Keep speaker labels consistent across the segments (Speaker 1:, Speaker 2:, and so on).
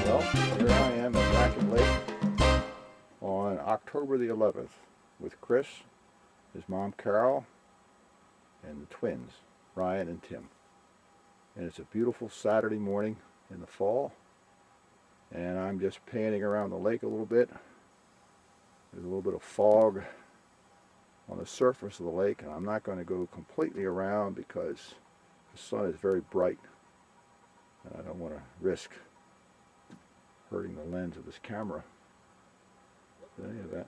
Speaker 1: Well, here I am at Raquette Lake on October the 11th with Chris, his mom Carol, and the twins, Ryan and Tim. And it's a beautiful Saturday morning in the fall, and I'm just panning around the lake a little bit. There's a little bit of fog on the surface of the lake, and I'm not going to go completely around because the sun is very bright, and I don't want to risk hurting the lens of this camera. But any of that,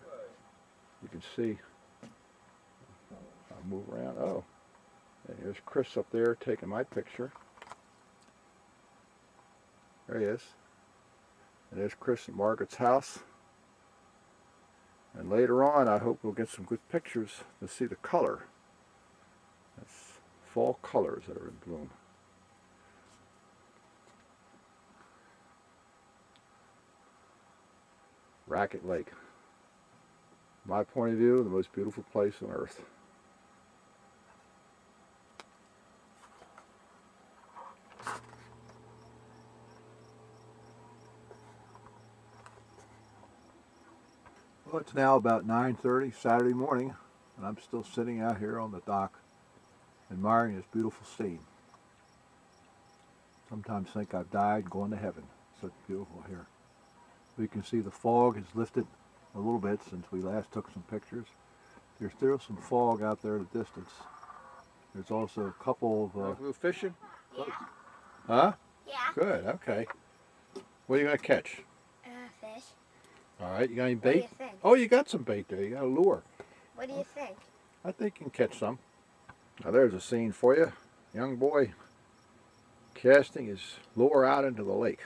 Speaker 1: you can see. I'll move around. Oh, and here's Chris up there taking my picture. There he is. And there's Chris and Margaret's house. And later on, I hope we'll get some good pictures to see the color. That's fall colors that are in bloom. Raquette Lake. My point of view, the most beautiful place on earth. Well, it's now about 9:30 Saturday morning, and I'm still sitting out here on the dock admiring this beautiful scene. Sometimes think I've died and gone to heaven. Such beautiful here. We can see the fog has lifted a little bit since we last took some pictures. There's still some fog out there in the distance. There's also a couple of... Blue fishing?
Speaker 2: Yeah.
Speaker 1: Huh?
Speaker 2: Yeah.
Speaker 1: Good, okay. What are you going to catch?
Speaker 2: Fish.
Speaker 1: All right, you got any bait?
Speaker 2: What do you think?
Speaker 1: Oh, you got some bait there. You got a lure.
Speaker 2: What do you think?
Speaker 1: I think you can catch some. Now there's a scene for you. Young boy casting his lure out into the lake.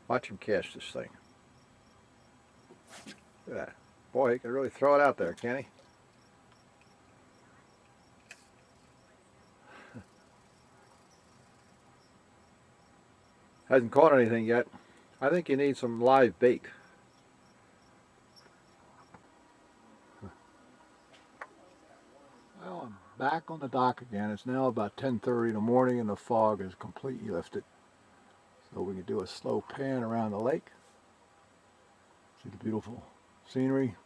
Speaker 1: Watch him cast this thing. Look at that. Boy, he can really throw it out there, can't he? Hasn't caught anything yet. I think you need some live bait. Well, I'm back on the dock again. It's now about 10:30 in the morning and the fog is completely lifted. So we can do a slow pan around the lake. See the beautiful scenery.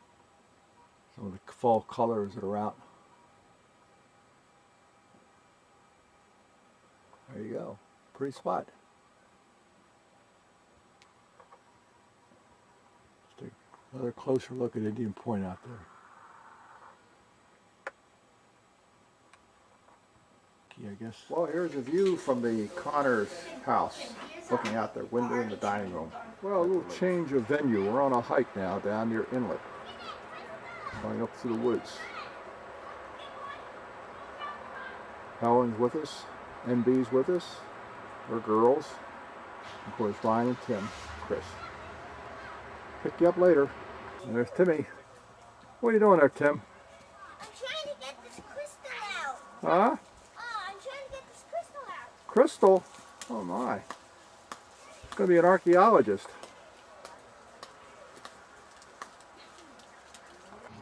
Speaker 1: Some of the fall colors that are out. There you go. Pretty spot. Let's take another closer look at Indian Point out there. I guess. Well, here's a view from the Connors house, looking out their window in the dining room. Well, a little change of venue. We're on a hike now down near Inlet, going up through the woods. Helen's with us, MB's with us, her girls, of course Ryan and Tim, Chris. Pick you up later. And there's Timmy. What are you doing there, Tim?
Speaker 2: I'm trying to get this crystal out.
Speaker 1: Huh? Crystal? Oh my. It's going to be an archaeologist.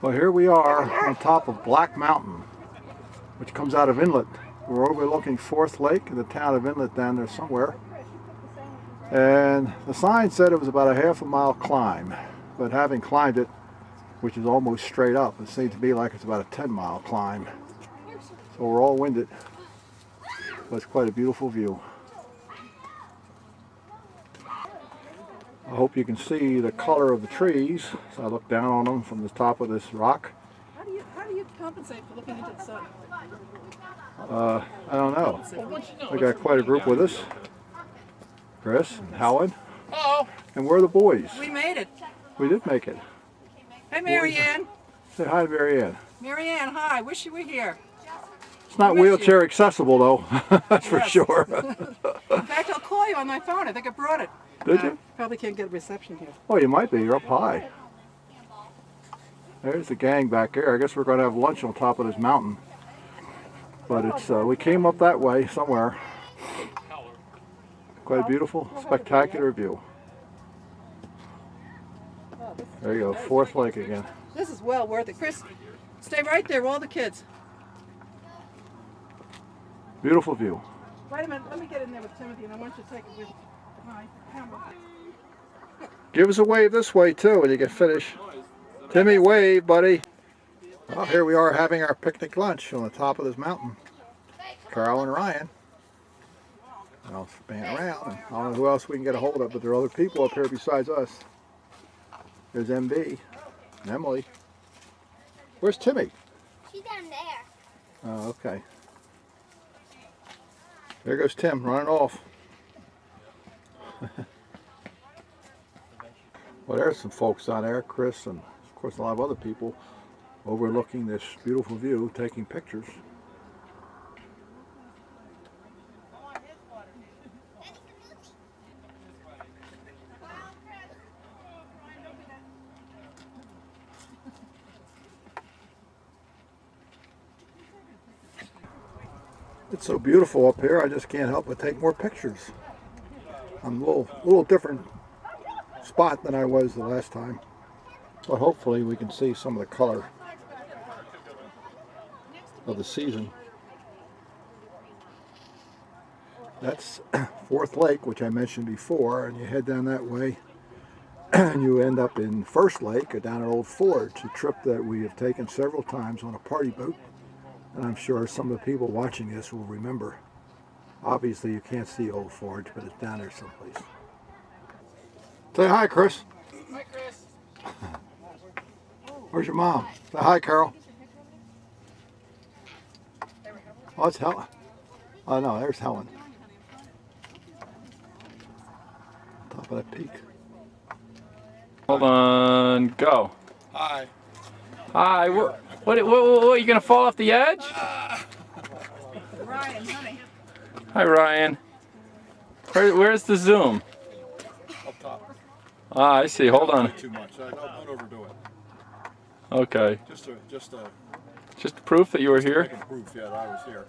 Speaker 1: Well, here we are on top of Black Mountain, which comes out of Inlet. We're overlooking Fourth Lake in the town of Inlet down there somewhere. And the sign said it was about a half-a-mile climb. But having climbed it, which is almost straight up, it seems to me like it's about a 10-mile climb. So we're all winded. But it's quite a beautiful view. I hope you can see the color of the trees. So I look down on them from the top of this rock.
Speaker 3: How do you compensate for looking into the sun?
Speaker 1: I don't know. We got quite a group with us. Chris and Helen.
Speaker 3: Hello.
Speaker 1: And we're the boys.
Speaker 3: We made it.
Speaker 1: We did make it.
Speaker 3: Hey, Marianne.
Speaker 1: Say hi to Marianne.
Speaker 3: Marianne, hi. Wish you were here.
Speaker 1: It's not wheelchair accessible though, that's for sure.
Speaker 3: In fact, I'll call you on my phone. I think I brought it.
Speaker 1: Did you?
Speaker 3: Probably can't get a reception here.
Speaker 1: Oh, you might be. You're up high. There's the gang back there. I guess we're going to have lunch on top of this mountain. But it's we came up that way somewhere. Quite a beautiful, spectacular view. There you go, Fourth Lake again.
Speaker 3: This is well worth it. Chris, stay right there with all the kids.
Speaker 1: Beautiful view.
Speaker 3: Wait a minute, let me get in there with Timothy and I want you to take it with you.
Speaker 1: Give us a wave this way too when you get finished. Timmy, wave, buddy. Well, here we are having our picnic lunch on the top of this mountain. Carol and Ryan. I'll span around. I don't know who else we can get a hold of, but there are other people up here besides us. There's MB and Emily. Where's Timmy?
Speaker 2: She's down there.
Speaker 1: Oh, okay. There goes Tim running off. Well, there's some folks down there, Chris, and of course a lot of other people overlooking this beautiful view, taking pictures. It's so beautiful up here, I just can't help but take more pictures. I'm a little different spot than I was the last time. But hopefully we can see some of the color of the season. That's Fourth Lake, which I mentioned before, and you head down that way and you end up in First Lake or down at Old Forge, a trip that we have taken several times on a party boat. And I'm sure some of the people watching this will remember. Obviously you can't see Old Forge, but it's down there someplace. Say hi, Chris.
Speaker 3: Hi, Chris.
Speaker 1: Where's your mom? Say hi, Carol. Oh, it's Helen. Oh no, there's Helen. Top of that peak.
Speaker 4: Hold on, go.
Speaker 1: Hi.
Speaker 4: Hi, what, you gonna fall off the edge?
Speaker 3: Ryan, honey.
Speaker 4: Hi, Ryan. Where's the zoom?
Speaker 1: Up top.
Speaker 4: Ah, I see, hold on.
Speaker 1: Too much. Don't overdo it.
Speaker 4: Okay,
Speaker 1: Just
Speaker 4: proof that you were here.
Speaker 1: proof, yeah, that I was here.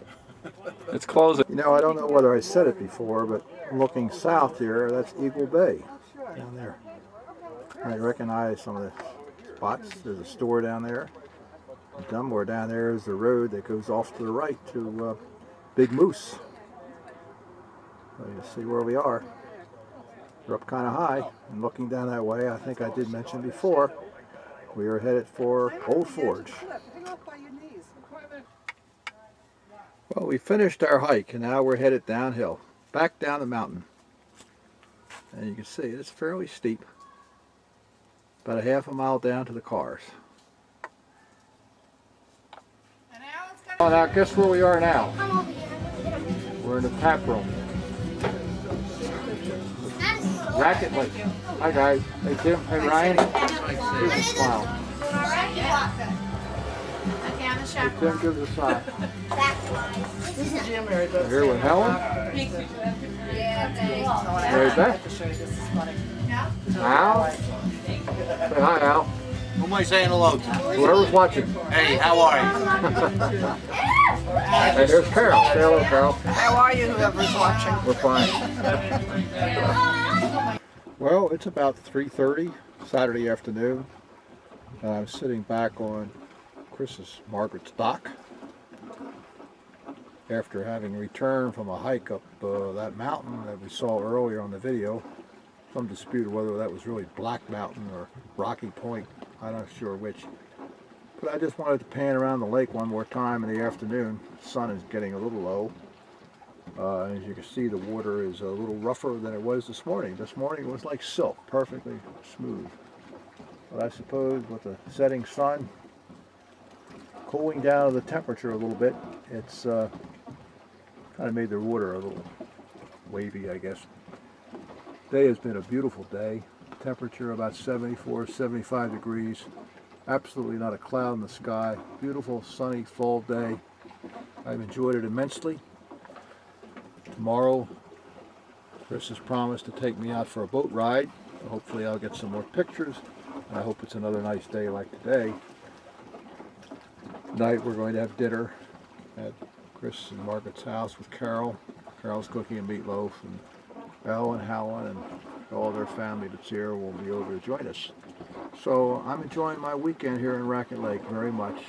Speaker 4: It's closing.
Speaker 1: You know, I don't know whether I said it before, but looking south here, that's Eagle Bay down there. I recognize some of the spots. There's a store down there. Somewhere down there is the road that goes off to the right to Big Moose. So you see where we are. We're up kind of high, and looking down that way, I think I did mention before, we are headed for Old Forge. Well, we finished our hike, and now we're headed downhill, back down the mountain. And you can see it's fairly steep. About a half a mile down to the cars. Oh, now guess where we are now?
Speaker 2: Come over here.
Speaker 1: We're in the tap room. Raquette Lake. Hi guys. Hey Tim. Hey Ryan. Here's a smile. Hey Tim, give us a sign.
Speaker 3: This is Jim Mary.
Speaker 1: We're here with Helen. Mary Beth. Al. Say hi, Al.
Speaker 5: Who am I saying hello to?
Speaker 1: Whoever's watching.
Speaker 5: Hey, how are you?
Speaker 1: Hey, here's Carol. Say hello, Carol.
Speaker 3: How are you, whoever's watching?
Speaker 1: We're fine. Well, it's about 3:30 Saturday afternoon. I'm sitting back on Chris's Margaret's dock after having returned from a hike up that mountain that we saw earlier on the video. Some dispute whether that was really Black Mountain or Rocky Point. I'm not sure which. But I just wanted to pan around the lake one more time in the afternoon. The sun is getting a little low. As you can see, the water is a little rougher than it was this morning. This morning it was like silk, perfectly smooth. But I suppose with the setting sun, cooling down the temperature a little bit, it's kind of made the water a little wavy, I guess. Today has been a beautiful day. Temperature about 74, 75 degrees. Absolutely not a cloud in the sky. Beautiful sunny fall day. I've enjoyed it immensely. Tomorrow, Chris has promised to take me out for a boat ride. Hopefully I'll get some more pictures. And I hope it's another nice day like today. Tonight we're going to have dinner at Chris and Margaret's house with Carol. Carol's cooking a meatloaf, and Elle and Helen and all their family that's here will be over to join us. So I'm enjoying my weekend here in Raquette Lake very much.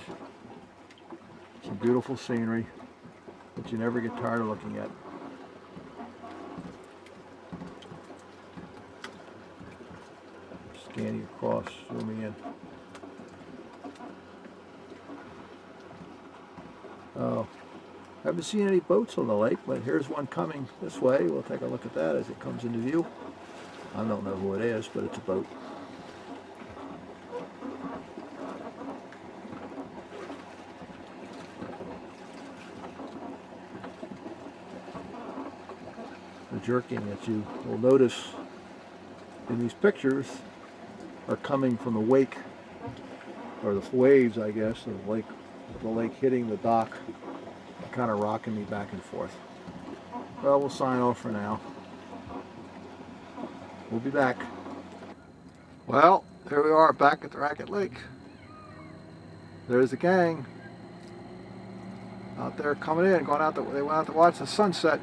Speaker 1: Some beautiful scenery that you never get tired of looking at. scanning across, zooming in. Oh, haven't seen any boats on the lake, but here's one coming this way. We'll take a look at that as it comes into view. I don't know who it is, but it's a boat. The jerking that you will notice in these pictures are coming from the wake, or the waves, I guess, of the lake hitting the dock, kind of rocking me back and forth. Well, we'll sign off for now. We'll be back. Well, here we are back at the Raquette Lake. There's the gang out there coming in, going out. They went out to watch the sunset.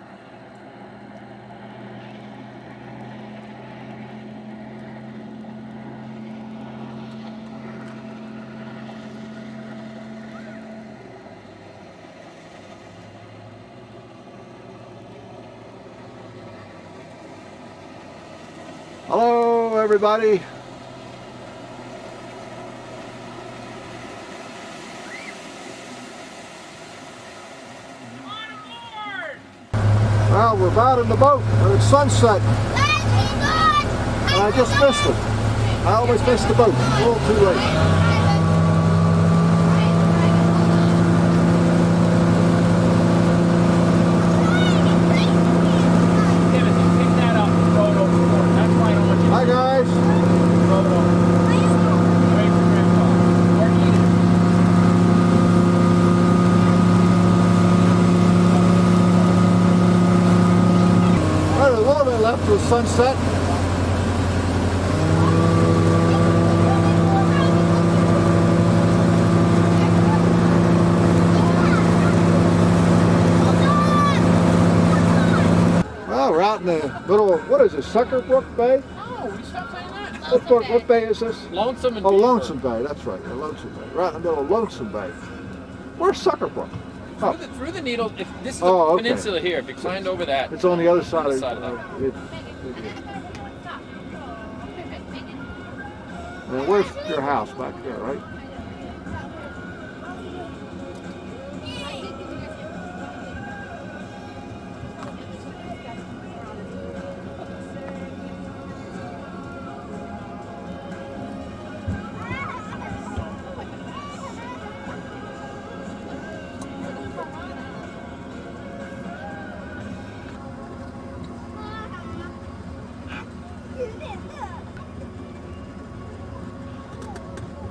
Speaker 1: Hello, everybody. Well, we're about in the boat when it's sunset, and I just missed it. I almost missed the boat. A little too late. Hi, guys. Right, a little bit left for sunset. Well, we're out in the little, what is this, Suckerbrook Bay?
Speaker 4: Oh, we stopped saying that.
Speaker 1: What bay is this?
Speaker 4: Lonesome and
Speaker 1: Oh,
Speaker 4: Beaver.
Speaker 1: Lonesome Bay, that's right, yeah, Lonesome Bay. Right in the middle of Lonesome Bay. Where's Suckerbrook? Oh,
Speaker 4: Through the Needles. If this is
Speaker 1: Oh,
Speaker 4: the
Speaker 1: okay.
Speaker 4: peninsula here, if you climbed over that,
Speaker 1: it's on the other side,
Speaker 4: Other side of
Speaker 1: and where's your house? Back there, right?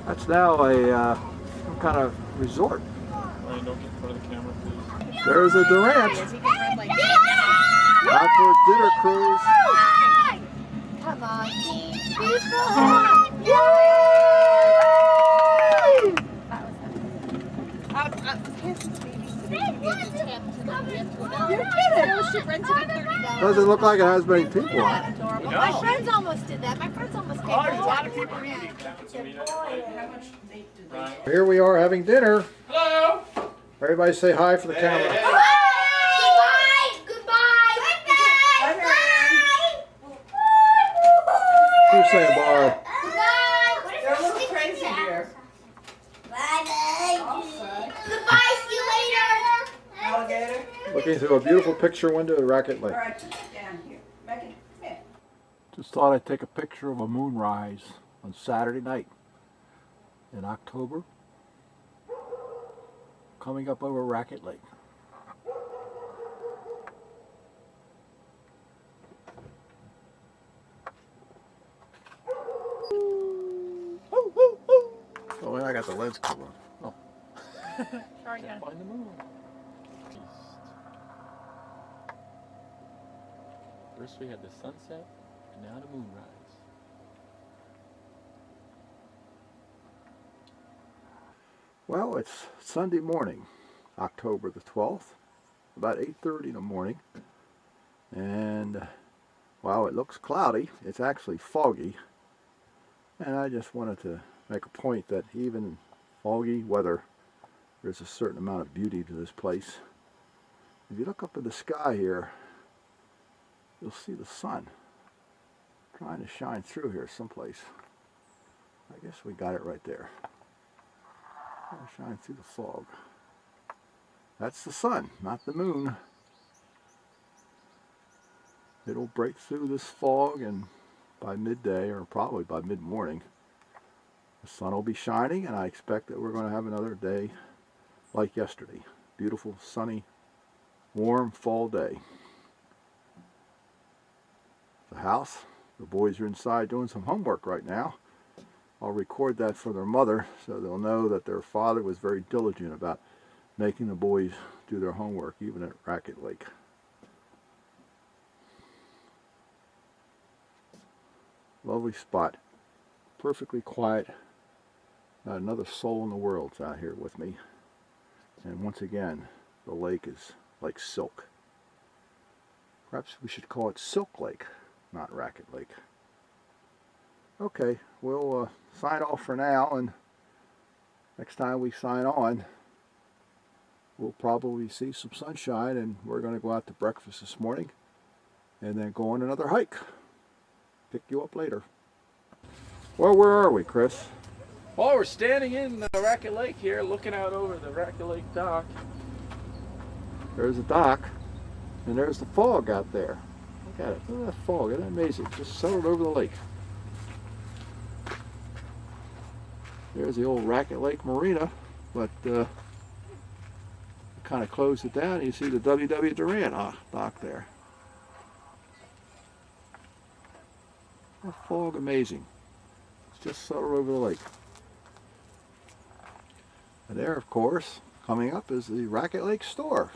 Speaker 1: That's now a some kind of resort.
Speaker 4: Ryan, don't get in front of the camera, please.
Speaker 1: There's a Durant out for a dinner cruise.
Speaker 2: Come on,
Speaker 1: Doesn't look like it has many people on it.
Speaker 2: My friends almost did that. My friends almost came.
Speaker 4: Oh, there's a lot of people eating.
Speaker 1: Here we are having dinner.
Speaker 4: Hello.
Speaker 1: Everybody say hi for the camera. Who's saying bye?
Speaker 3: They're a little crazy here. Alligator.
Speaker 1: Looking through a beautiful picture window of Raquette Lake.
Speaker 3: All right, put it down here. Make it fit.
Speaker 1: Just thought I'd take a picture of a moonrise on Saturday night in October, coming up over Raquette Lake. Oh, and I got the lens cover on. Oh.
Speaker 4: Sorry, yeah. Find the moon. First we had the sunset, and now the moonrise.
Speaker 1: Well, it's Sunday morning, October the 12th, about 8:30 in the morning, and while it looks cloudy, it's actually foggy, and I just wanted to make a point that even in foggy weather, there's a certain amount of beauty to this place. If you look up in the sky here, you'll see the sun trying to shine through here someplace. I guess we got it right there. It'll shine through the fog. That's the sun, not the moon. It'll break through this fog, and by midday, or probably by mid-morning, the sun will be shining, and I expect that we're going to have another day like yesterday. Beautiful, sunny, warm fall day. The house, the boys are inside doing some homework right now. I'll record that for their mother so they'll know that their father was very diligent about making the boys do their homework, even at Raquette Lake. Lovely spot. Perfectly quiet. Not another soul in the world's out here with me. And once again, the lake is like silk. Perhaps we should call it Silk Lake, not Raquette Lake. Okay, we'll sign off for now, and next time we sign on, we'll probably see some sunshine, and we're going to go out to breakfast this morning and then go on another hike. Pick you up later. Well, where are we, Chris?
Speaker 4: Well, we're standing in the Raquette Lake here, looking out over the Raquette Lake dock.
Speaker 1: There's the dock, and there's the fog out there. Look at it. Look at that fog. Isn't that amazing? Just settled over the lake. There's the old Raquette Lake Marina, but kind of closed it down. You see the W.W. Durant dock there. That fog, amazing. It's just settled over the lake. And there, of course, coming up is the Raquette Lake store.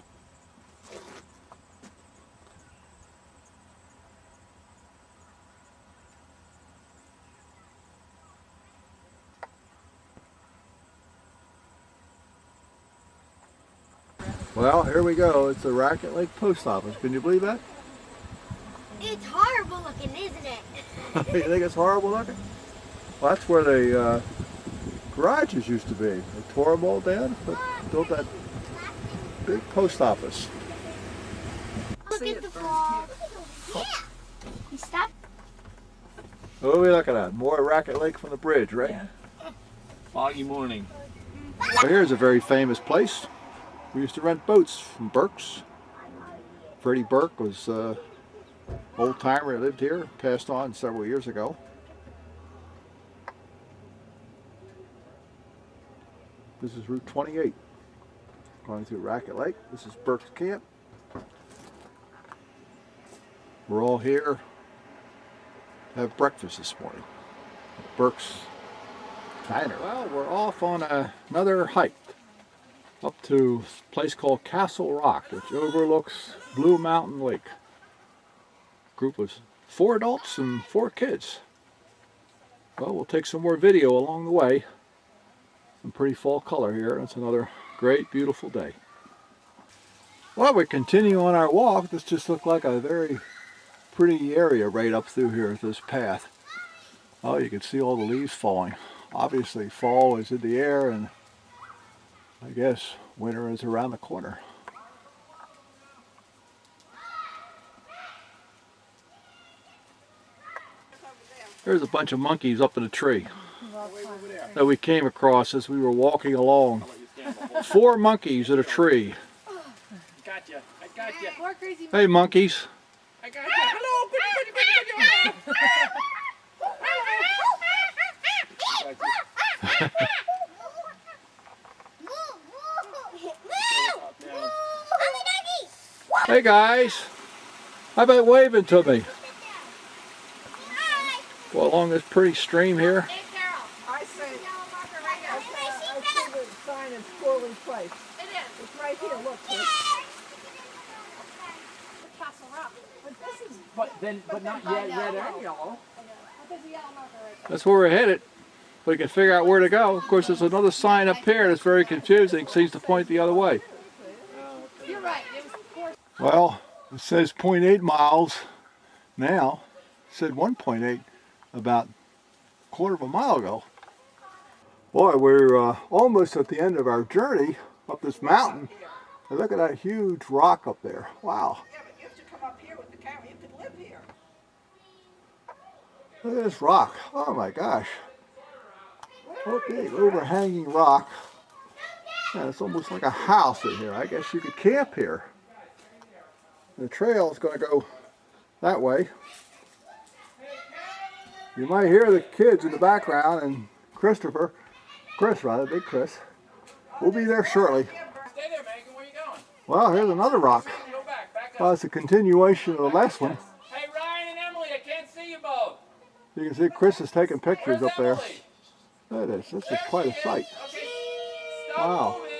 Speaker 1: Well, here we go. It's the Raquette Lake Post Office. Can you believe that?
Speaker 2: It's horrible looking, isn't it?
Speaker 1: You think it's horrible looking? Well, that's where the garages used to be. They tore them all down, but built that big post office.
Speaker 2: Look at the fog. Yeah. You stop.
Speaker 1: What are we looking at? More Raquette Lake from the bridge, right?
Speaker 4: Yeah. Foggy morning.
Speaker 1: Well, here's a very famous place. We used to rent boats from Burke's. Freddie Burke was an old timer who lived here, passed on several years ago. This is Route 28, going through Raquette Lake. This is Burke's Camp. We're all here to have breakfast this morning at Burke's Diner. Well, we're off on another hike up to a place called Castle Rock, which overlooks Blue Mountain Lake. Group of 4 adults and 4 kids. Well, we'll take some more video along the way. Some pretty fall color here. It's another great, beautiful day. Well, we continue on our walk. This just looked like a very pretty area right up through here, this path. Oh, you can see all the leaves falling. Obviously, fall is in the air, and I guess winter is around the corner. There's a bunch of monkeys up in a tree that we came across as we were walking along. 4 monkeys in a tree.
Speaker 4: Gotcha. I got you.
Speaker 2: More crazy.
Speaker 1: Hey, monkeys.
Speaker 4: I got you. Hello, goody.
Speaker 1: Hey, guys. How about waving to me? Go along this pretty stream here.
Speaker 2: Hey, Carol.
Speaker 3: I say,
Speaker 2: Yellow marker right here.
Speaker 3: I see the sign is poorly placed.
Speaker 2: It is.
Speaker 3: It's right here, look.
Speaker 2: Castle Rock.
Speaker 4: But not yet red and
Speaker 3: yellow.
Speaker 2: There's a yellow marker right there.
Speaker 1: That's where we're headed. We can figure out where to go. Of course, there's another sign up here that's very confusing. Seems to point the other way.
Speaker 2: You're right. It was 4.
Speaker 1: Well, it says 0.8 miles now. It said 1.8 about a quarter of a mile ago. Boy, we're almost at the end of our journey up this mountain. And look at that huge rock up there. Wow.
Speaker 3: Yeah, but you have to come up here with the camera. You could live here.
Speaker 1: Look at this rock. Oh my gosh. a big overhanging rock. And it's almost like a house in here. I guess you could camp here. The trail is going to go that way. You might hear the kids in the background and Chris, Big Chris. We'll be there shortly.
Speaker 4: Stay there, Megan. Where are you going?
Speaker 1: Well, here's another rock.
Speaker 4: Go back. Back up.
Speaker 1: Well, it's a continuation of the last one.
Speaker 4: Hey, Ryan and Emily, I can't see you both.
Speaker 1: You can see Chris is taking pictures
Speaker 4: Where's
Speaker 1: up there.
Speaker 4: Emily?
Speaker 1: There it is. This is quite a sight.
Speaker 4: Okay. Stop
Speaker 1: Wow.
Speaker 4: moving.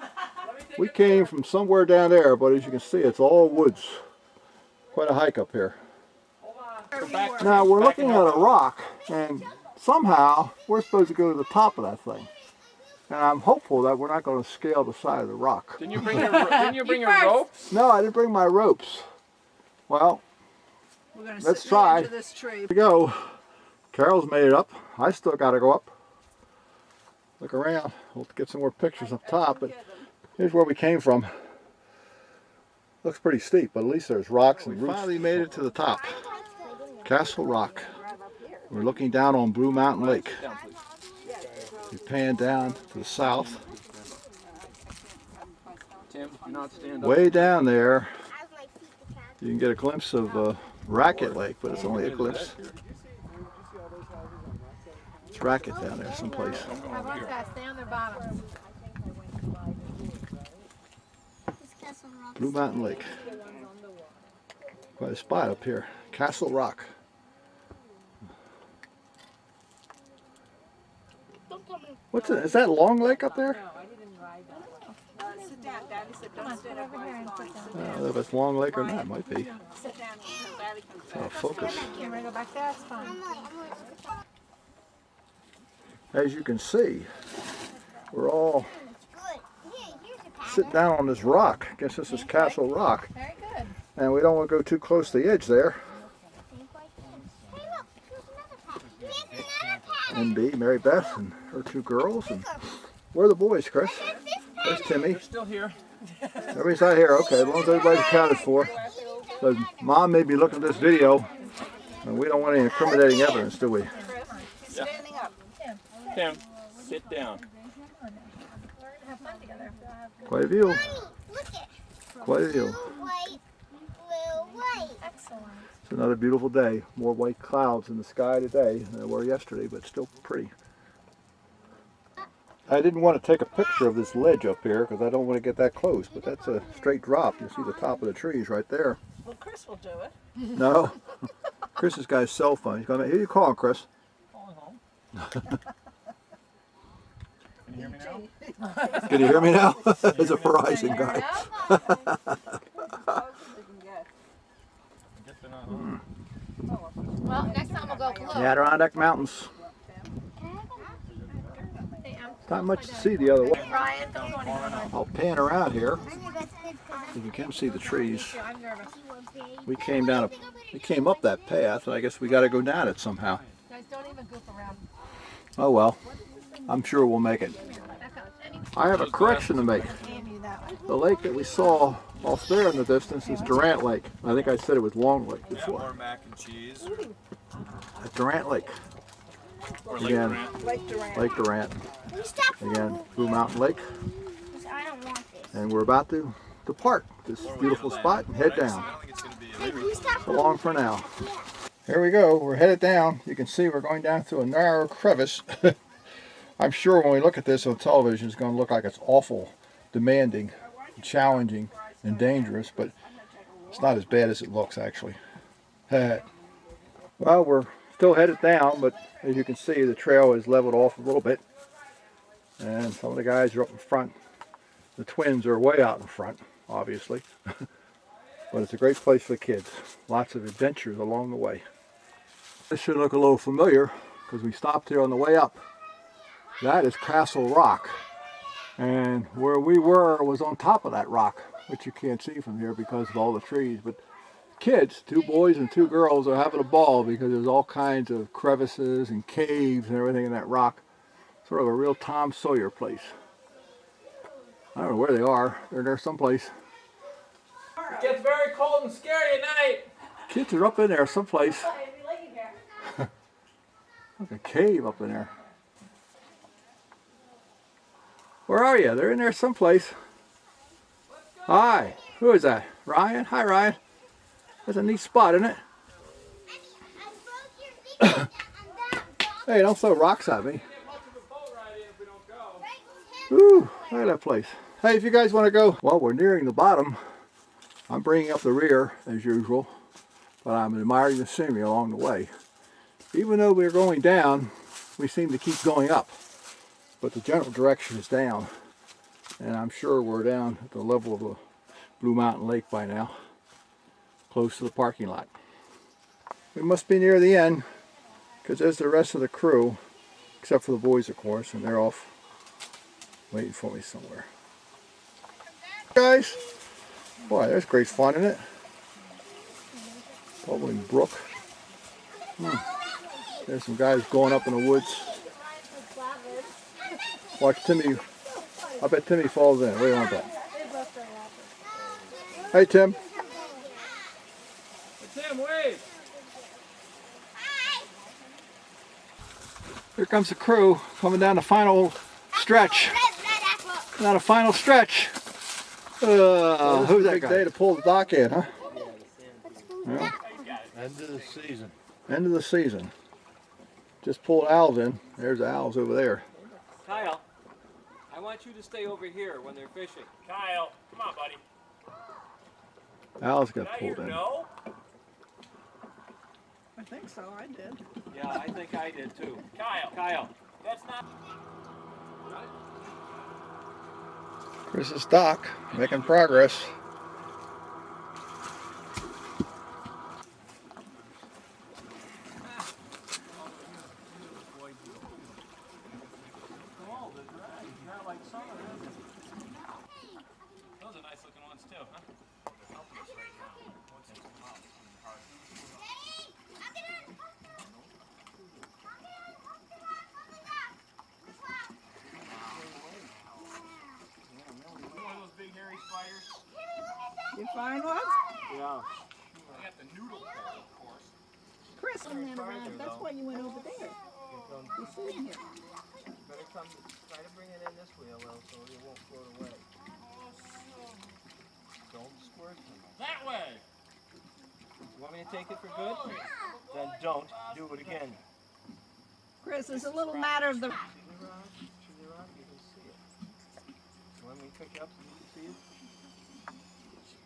Speaker 4: Let me take
Speaker 1: We
Speaker 4: a
Speaker 1: came from somewhere down there, but as you can see, it's all woods. Quite a hike up here.
Speaker 4: Hold on. Go back.
Speaker 1: Now, we're
Speaker 4: Back
Speaker 1: looking
Speaker 4: and
Speaker 1: at
Speaker 4: up.
Speaker 1: a rock, and somehow we're supposed to go to the top of that thing. And I'm hopeful that we're not going to scale the side of the rock.
Speaker 4: Didn't you bring your rope?
Speaker 1: No, I didn't bring my ropes. Well,
Speaker 3: We're gonna
Speaker 1: Let's
Speaker 3: sit
Speaker 1: try.
Speaker 3: into this tree.
Speaker 1: here we go. Carol's made it up. I still got to go up. Look around. We'll get some more pictures up top, but here's where we came from. Looks pretty steep, but at least there's rocks and roots. We finally made it to the top. Castle Rock. We're looking down on Blue Mountain Lake. We pan down to the south.
Speaker 4: Tim, do not stand up.
Speaker 1: Way down there, you can get a glimpse of Raquette Lake, but it's only a glimpse. It's Raquette down there someplace.
Speaker 2: How about that? Stay on the bottom.
Speaker 1: Blue Mountain Lake. Quite a spot up here. Castle Rock. What's it? Is that Long Lake up there?
Speaker 3: Sit down, Daddy. Sit down. Sit over here and sit down.
Speaker 1: I don't know if it's Long Lake or not. Might be.
Speaker 3: Sit down until Daddy comes
Speaker 1: Oh,
Speaker 3: back.
Speaker 1: focus.
Speaker 2: You want to go back there? That's fine.
Speaker 1: As you can see, we're all sitting down on this rock. I guess this is Castle Rock.
Speaker 2: Very good.
Speaker 1: And we don't want to go too close to the edge there. MB, Mary Beth, and her two girls. And where are the boys, Chris? There's Timmy.
Speaker 4: They're still here.
Speaker 1: Everybody's out here. Okay, as long as everybody's accounted for. So Mom may be looking at this video, and we don't want any incriminating evidence, do we?
Speaker 3: He's standing up.
Speaker 4: Tim, sit down.
Speaker 2: We're going to have fun together.
Speaker 1: Quite a view. Quite a view.
Speaker 2: Excellent.
Speaker 1: It's another beautiful day. More white clouds in the sky today than there were yesterday, but still pretty. I didn't want to take a picture of this ledge up here because I don't want to get that close, but that's a straight drop. You see the top of the trees right there.
Speaker 3: Well, Chris will do it.
Speaker 1: No. Chris has got his cell phone. He's going to, who you calling, Chris?
Speaker 3: Calling home.
Speaker 4: Can you hear me now?
Speaker 1: Can you hear me now? It's a Verizon guy.
Speaker 2: Well, next time we'll go blue.
Speaker 1: The Adirondack Mountains. Not much to see the other way.
Speaker 2: Ryan, don't go anywhere.
Speaker 1: I'll pan around here. So you can see the trees.
Speaker 2: I'm nervous.
Speaker 1: We came down, we came up that path, and I guess we got to go down it somehow.
Speaker 2: Guys, don't even goof around.
Speaker 1: Oh well, I'm sure we'll make it. I have a correction to make.
Speaker 2: Aim you that way.
Speaker 1: The lake that we saw off there in the distance is Durant Lake. I think I said it was Long Lake before.
Speaker 6: More mac and cheese.
Speaker 1: Durant Lake.
Speaker 6: Or Lake
Speaker 1: Again,
Speaker 6: Durant.
Speaker 3: Lake Durant.
Speaker 1: Lake Durant. Again, Blue Mountain Lake.
Speaker 2: I don't want this.
Speaker 1: And we're about to depart this beautiful spot and head down.
Speaker 6: I don't think it's going to be a river.
Speaker 1: So long for now. Here we go. We're headed down. You can see we're going down through a narrow crevice. I'm sure when we look at this on television, it's going to look like it's awful, demanding, challenging, and dangerous, but it's not as bad as it looks, actually. Well, we're still headed down, but as you can see, the trail is leveled off a little bit. And some of the guys are up in front. The twins are way out in front, obviously. But it's a great place for the kids. Lots of adventures along the way. This should look a little familiar because we stopped here on the way up. That is Castle Rock. And where we were was on top of that rock, which you can't see from here because of all the trees. But kids, 2 boys and 2 girls, are having a ball because there's all kinds of crevices and caves and everything in that rock. Sort of a real Tom Sawyer place. I don't know where they are. They're there someplace.
Speaker 4: It gets very cold and scary at night.
Speaker 1: Kids are up in there someplace. Like a cave up in there. Where are you? They're in there someplace. Hi. Who is that? Ryan? Hi, Ryan. That's a neat spot, isn't it? Hey, don't throw rocks at me. Woo, look at that place. Hey, if you guys want to go, well, we're nearing the bottom. I'm bringing up the rear as usual, but I'm admiring the scenery along the way. Even though we're going down, we seem to keep going up, but the general direction is down, and I'm sure we're down at the level of the Blue Mountain Lake by now, close to the parking lot. We must be near the end, because there's the rest of the crew, except for the boys, of course, and they're off waiting for me somewhere. Guys, boy, there's great fun in it. Bubbling brook. There's some guys going up in the woods. Watch Timmy. I bet Timmy falls in. What do you want that? Hey, Tim.
Speaker 4: Tim, wave.
Speaker 1: Here comes the crew coming down the final stretch. Not a final stretch. Who's that guy? Big day to pull the dock in, huh? Yeah.
Speaker 5: End of the season.
Speaker 1: End of the season. Just pulled owls in. There's the owls over there.
Speaker 7: Kyle, I want you to stay over here when they're fishing.
Speaker 4: Kyle, come on, buddy.
Speaker 1: Owls got
Speaker 4: Did I
Speaker 1: pulled
Speaker 4: hear
Speaker 1: in.
Speaker 4: no?
Speaker 3: I think so, I did.
Speaker 7: Yeah, I think I did too.
Speaker 4: Kyle, that's not.
Speaker 1: Chris's dock, making progress.
Speaker 4: Those are nice looking ones too, huh? Big hairy spiders.
Speaker 3: You find one?
Speaker 7: Yeah.
Speaker 4: I got the noodle pole, of course.
Speaker 3: Chris, that's why you went over there. You're sitting here.
Speaker 7: Better come, try to bring it in this way a little so it won't float away. Don't squirt them.
Speaker 4: That way.
Speaker 7: You want me to take it for good? Then don't do it again.
Speaker 3: Chris, it's a little matter of the...
Speaker 7: See the rock? See the rock? You can see it. You want me to pick you up so you can see it? Should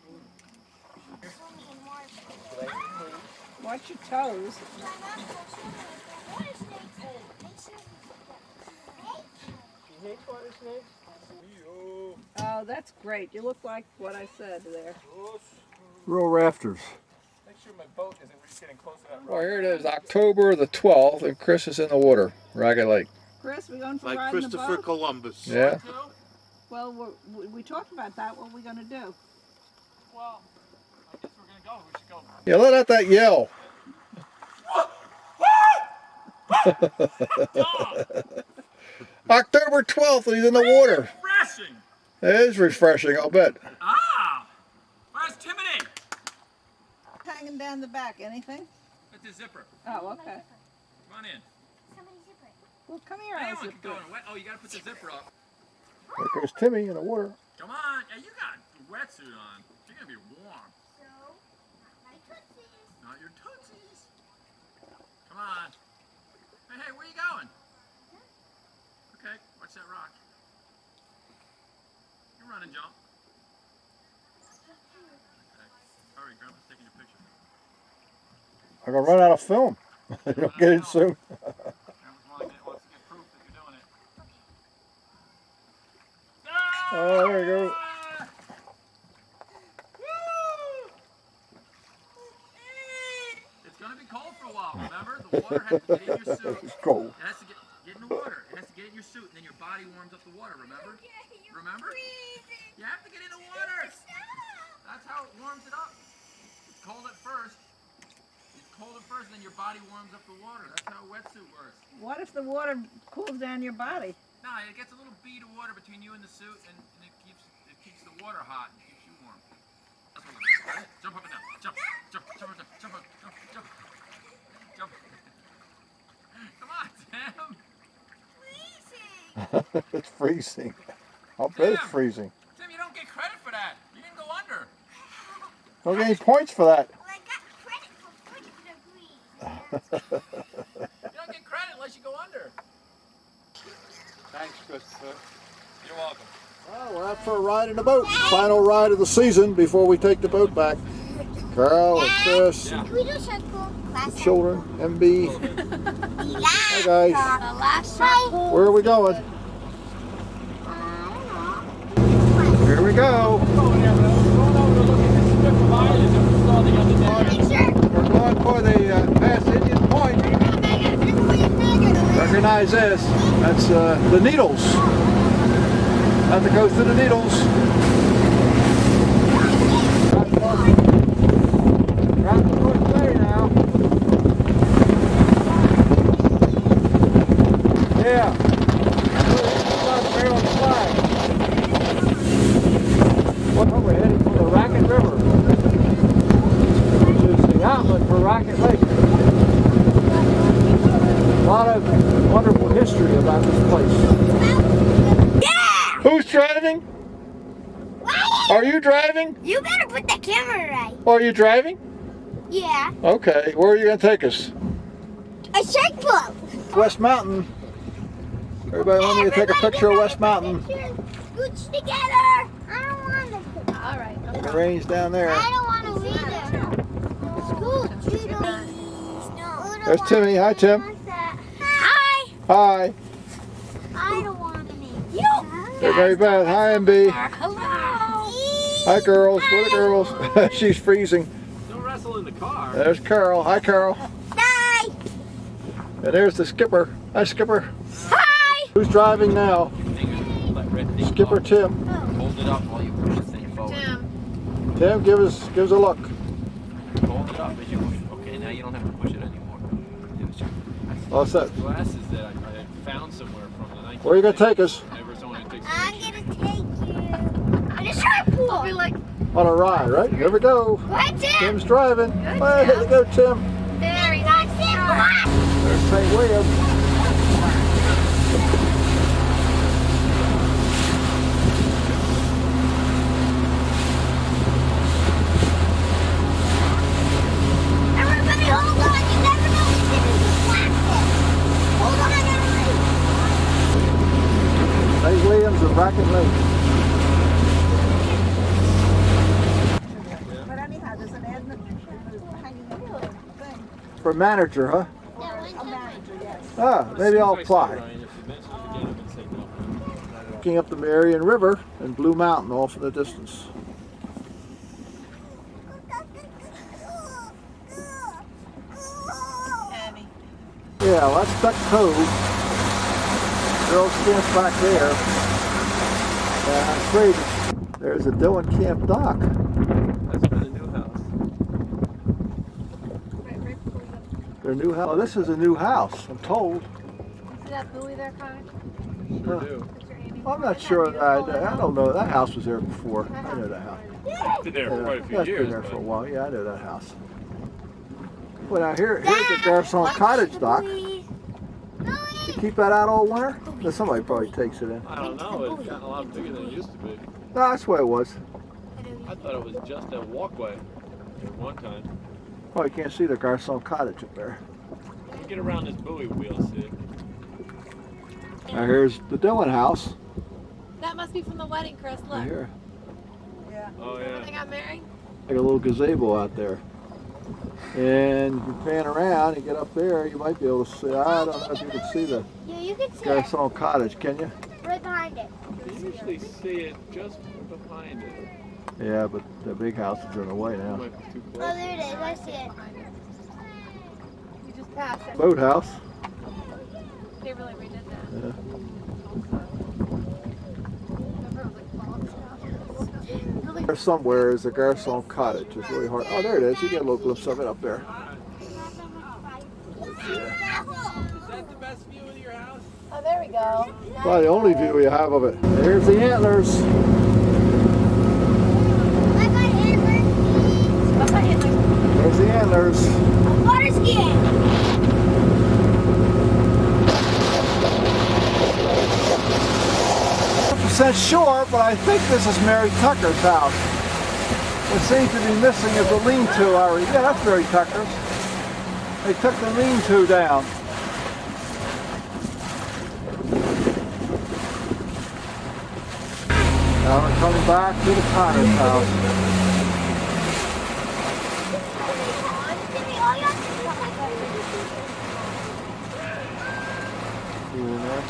Speaker 7: I please?
Speaker 3: Watch your toes.
Speaker 7: You hate water snakes?
Speaker 3: Oh, that's great. You look like what I said there.
Speaker 1: Real rafters.
Speaker 4: Make sure my boat isn't just getting close to that rock.
Speaker 1: Well, here it is, October the 12th, and Chris is in the water, Raquette Lake.
Speaker 3: Chris, we going for
Speaker 5: Like
Speaker 3: riding the
Speaker 5: Christopher
Speaker 3: boat?
Speaker 5: Columbus.
Speaker 1: Yeah.
Speaker 3: Well, we talked about that. What are we going to do?
Speaker 4: Well, I guess we're gonna go. We should go.
Speaker 1: Yeah, let out that yell. October 12th, and he's in the water.
Speaker 4: Refreshing.
Speaker 1: It is refreshing, I'll bet.
Speaker 4: Ah! Where's Timothy?
Speaker 3: Hanging down the back. Anything?
Speaker 4: It's the zipper.
Speaker 3: Oh, okay.
Speaker 4: Come on in.
Speaker 3: Well, come here,
Speaker 4: Anyone
Speaker 3: Isaac.
Speaker 4: can go in a wet. Oh, you gotta put the zipper up.
Speaker 1: There goes Timmy in the water.
Speaker 4: Come on. Hey, you got a wetsuit on. You're gonna be warm. Not your tootsies. Come on. Hey, where you going? Okay, watch that rock. You run and jump. Okay. Hurry, Grandpa's taking your picture.
Speaker 1: I'm going to run out of film. You'll get it soon.
Speaker 4: Grandpa's wants to get proof that you're doing it.
Speaker 1: Oh, there you go.
Speaker 4: It's gonna be cold for a while, remember? The water has to get in your suit.
Speaker 1: It's cold.
Speaker 4: It has to get in the water. It has to get in your suit, and then your body warms up the water, remember? Remember? You have to get in the water. That's how it warms it up. It's cold at first. It's cold at first, and then your body warms up the water. That's how a wetsuit works.
Speaker 3: What if the water cools down your body?
Speaker 4: No, it gets a little bead of water between you and the suit, and it keeps the water hot and keeps you warm. That's what it is. Ready? Jump up and down. Jump, jump, jump up, jump up, jump, jump. Come on, Tim.
Speaker 1: It's freezing. I'll bet it's freezing.
Speaker 4: Tim, you don't get credit for that. You didn't go under.
Speaker 1: Don't get any points for that.
Speaker 2: Well, I got credit for 40 degrees.
Speaker 4: You don't get credit unless you go under.
Speaker 5: Thanks, Christopher.
Speaker 4: You're welcome.
Speaker 1: Well, we're out for a ride in the boat. Final ride of the season before we take the boat back. Carl and Chris
Speaker 2: Can we do circle?
Speaker 1: and children, MB. Hi guys.
Speaker 2: The last circle.
Speaker 1: Where are we going? Here we go. We're going for the past Indian Point. Recognize this. That's the Needles. At the coast of the Needles. Got the North Bay now. Yeah. Maryland flag. Well, we're heading for the Raquette River, which is the outlet for Raquette Lake. A lot of wonderful history about this place.
Speaker 2: Yeah!
Speaker 1: Who's driving? Are you driving?
Speaker 2: You better put the camera right.
Speaker 1: Are you driving?
Speaker 2: Yeah.
Speaker 1: Okay, where are you going to take us?
Speaker 2: A shark boat.
Speaker 1: West Mountain. Everybody want me to take a picture of West Mountain.
Speaker 2: Scooch together. I don't want to. All right.
Speaker 1: The rain's down there.
Speaker 2: I don't want to either. Scooch. You don't.
Speaker 1: There's Timmy. Hi, Tim.
Speaker 2: Hi.
Speaker 1: Hi.
Speaker 2: I don't want to. You.
Speaker 1: They're very bad. Hi, MB.
Speaker 2: Hello.
Speaker 1: Hi, girls. Where are the girls? She's freezing.
Speaker 7: Don't wrestle in the car.
Speaker 1: There's Carol. Hi, Carol.
Speaker 2: Hi.
Speaker 1: And there's the skipper. Hi, skipper.
Speaker 2: Hi.
Speaker 1: Who's driving now?
Speaker 4: Let Red Dick
Speaker 1: Skipper
Speaker 4: lock.
Speaker 1: Tim.
Speaker 4: Hold it up while you push the thing forward.
Speaker 1: Tim, give us a look.
Speaker 4: Hold it up as you push. Okay, now you don't have to push it anymore. It was just-
Speaker 1: All set.
Speaker 7: Glasses that I found somewhere from the 19th.
Speaker 1: Where are you going to take us?
Speaker 7: Arizona takes
Speaker 2: I'm gonna take you on a shark pool. I'll be like,
Speaker 1: On a ride, right? Here we go.
Speaker 2: what, Tim?
Speaker 1: Tim's driving. Hey, here you go, Tim.
Speaker 2: Very nice.
Speaker 1: There's St. William.
Speaker 2: Everybody hold on. You never know what's in the plastic. Hold on, everybody.
Speaker 1: St. Williams and Raquette Lake.
Speaker 3: But anyhow, there's an admin hanging up the thing.
Speaker 1: For manager, huh?
Speaker 3: A manager, yes.
Speaker 1: Ah, maybe I'll apply.
Speaker 7: Ryan, if you mention it again, I'm gonna say no.
Speaker 1: Looking up the Marion River and Blue Mountain off in the distance.
Speaker 3: Annie.
Speaker 1: Yeah, well, that's Duck Cove. Girls camp back there. Yeah, that's great. There's a Dillon Camp dock.
Speaker 7: That's for the new house.
Speaker 1: Their new house. Oh, this is a new house, I'm told.
Speaker 8: See that buoy there, Connor?
Speaker 7: Sure
Speaker 1: Huh.
Speaker 7: do.
Speaker 1: I'm not sure. I don't know. That house was there before. I know that house.
Speaker 7: Been there for quite a few
Speaker 1: That's
Speaker 7: years.
Speaker 1: been there
Speaker 7: but
Speaker 1: for a while. Yeah, I know that house. Well, now here's the Garcon Cottage dock. You keep that out all winter? No, somebody probably takes it in.
Speaker 7: I don't know. It's gotten a lot bigger than it used to be.
Speaker 1: No, that's the way it was.
Speaker 7: I thought it was just a walkway at one time.
Speaker 1: Oh, you can't see the Garcon Cottage up there.
Speaker 7: You get around this buoy wheel, see?
Speaker 1: Now here's the Dillon house.
Speaker 8: That must be from the wedding, Chris. Look.
Speaker 1: Right here.
Speaker 3: Yeah.
Speaker 7: Oh
Speaker 8: Remember
Speaker 7: yeah.
Speaker 8: they got married?
Speaker 1: Like a little gazebo out there. And if you pan around and get up there, you might be able to see. I don't know if you can see the
Speaker 2: Yeah, you can see it
Speaker 1: Garcon Cottage, can you?
Speaker 2: right behind it.
Speaker 7: You usually see it just behind it.
Speaker 1: Yeah, but the big house is in the way
Speaker 7: It
Speaker 1: now.
Speaker 7: might be too
Speaker 2: Oh,
Speaker 7: close.
Speaker 2: there it is. I see it.
Speaker 8: You just passed it.
Speaker 1: Boathouse.
Speaker 8: They really redid that.
Speaker 1: Yeah.
Speaker 8: Remember it was like box stuff. Really
Speaker 1: There somewhere is the Garcon Cottage. It's really hard. Oh, there it is. You get a little glimpse of it up there.
Speaker 7: Is that the best view of your house?
Speaker 8: Oh, there we go.
Speaker 1: Well, the only view you have of it. There's the antlers.
Speaker 2: I got antlers.
Speaker 8: What's that in
Speaker 1: There's the antlers.
Speaker 2: Water skiing.
Speaker 1: 100% sure, but I think this is Mary Tucker's house. What seems to be missing is a lean-to. Yeah, that's Mary Tucker's. They took the lean-to down. Now we're coming back to the Connor's house.
Speaker 2: Jimmy, all you have to do is
Speaker 1: You in there?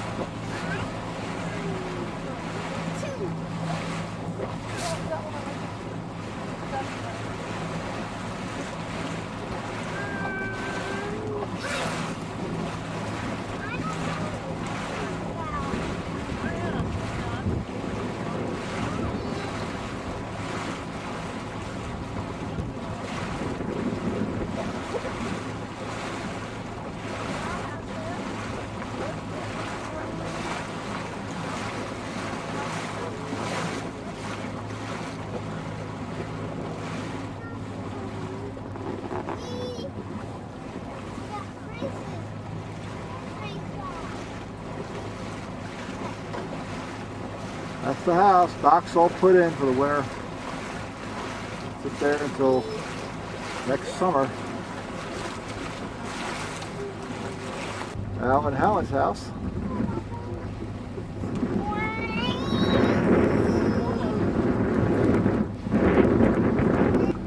Speaker 1: That's the house. Dock's all put in for the winter. Sit there until next summer. Al and Helen's house.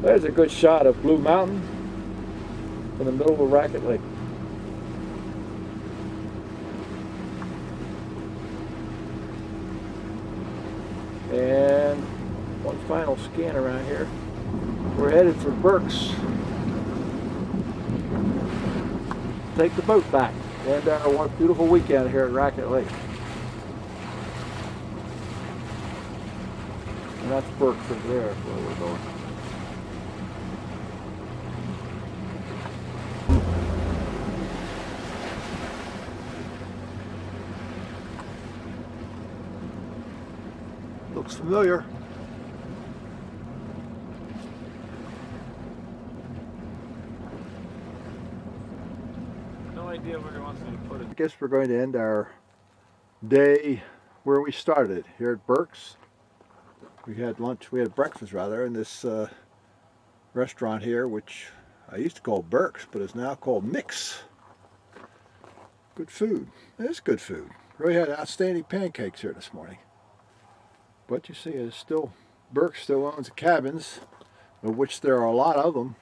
Speaker 1: There's a good shot of Blue Mountain in the middle of Raquette Lake. And one final scan around here. We're headed for Burke's. Take the boat back. And our one beautiful weekend here at Raquette Lake. And that's Burke's over there where we're going. Looks familiar.
Speaker 5: No idea where he wants me to put it.
Speaker 1: I guess we're going to end our day where we started, here at Burke's. We had breakfast rather, in this restaurant here, which I used to call Burke's, but is now called Mix. Good food. It is good food. Really had outstanding pancakes here this morning. But you see, it's still, Burke still owns the cabins, of which there are a lot of them.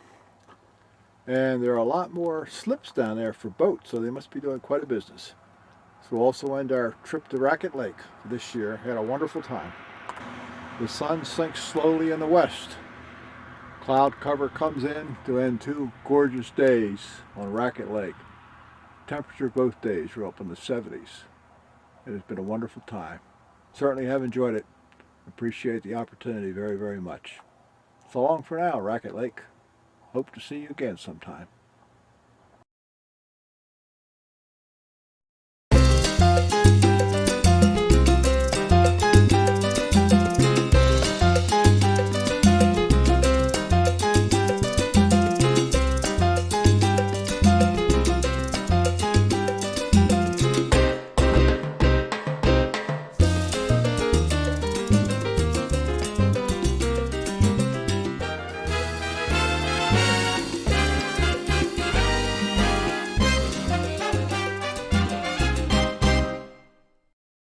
Speaker 1: And there are a lot more slips down there for boats, so they must be doing quite a business. So we'll also end our trip to Raquette Lake this year. Had a wonderful time. The sun sinks slowly in the west. Cloud cover comes in to end 2 gorgeous days on Raquette Lake. Temperature both days were up in the 70s. It has been a wonderful time. Certainly have enjoyed it. Appreciate the opportunity very, very much. So long for now, Raquette Lake. Hope to see you again sometime.